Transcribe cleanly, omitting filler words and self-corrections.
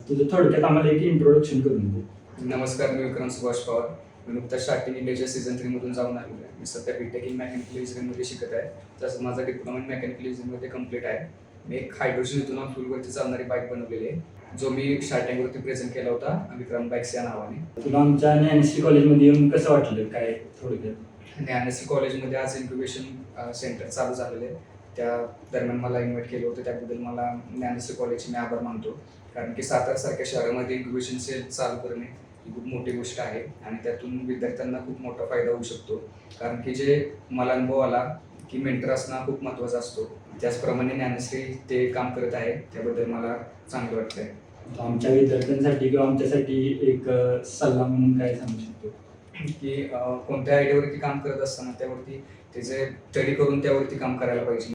तुझं थोडक्यात आम्हाला एक इंट्रोडक्शन करून दे. नमस्कार, मी विक्रम सुभाष पवार. मी नुकताच स्टार्टिंग इंडियाच्या सीझन 3 मधून जाऊन आलेलो आहे. मी सध्या बीटेक इन मेकॅनिकल इंजिनिअरिंगमध्ये शिकत आहे. तसं माझा डिप्लोमा इन मेकॅनिकल इंजिनिअरिंगमध्ये कंप्लीट आहे. मी एक हायड्रोजन इथेनॉल फ्यूलवरती चालणारी बाईक बनवलेली आहे, जो मी स्टार्टिंगवरती प्रेझेंट केला होता विक्रम बाईक्स या नावाने. तुला आमच्या ज्ञानश्री कॉलेजमध्ये येऊन कसं वाटलं काय थोडक्यात? आणि NSC कॉलेजमध्ये आज इन्क्युबेशन सेंटर चालू झालेलं आहे. त्या दरम्यान मला इन्व्हाइट केलं होतं, त्याबद्दल मला NSC कॉलेजचे मी आभार मानतो. कारण की सातारासारख्या शहरामध्ये इन्क्युबेशन सेल चालू करणे ही खूप मोठी गोष्ट आहे आणि त्यातून विद्यार्थ्यांना खूप मोठा फायदा होऊ शकतो. कारण की जे मला अनुभव आला की मेंटर असणं खूप महत्त्वाचा असतो. त्याचप्रमाणे ज्ञानश्री ते काम करत आहे, त्याबद्दल मला चांगलं वाटतंय. आमच्या विद्यार्थ्यांसाठी किंवा आमच्यासाठी एक सल्ला म्हणून काय सांगू शकतो? की कोणत्या आयडियावरती काम करत असताना त्यावरती त्याचे स्टडी करून त्यावरती काम करायला पाहिजे.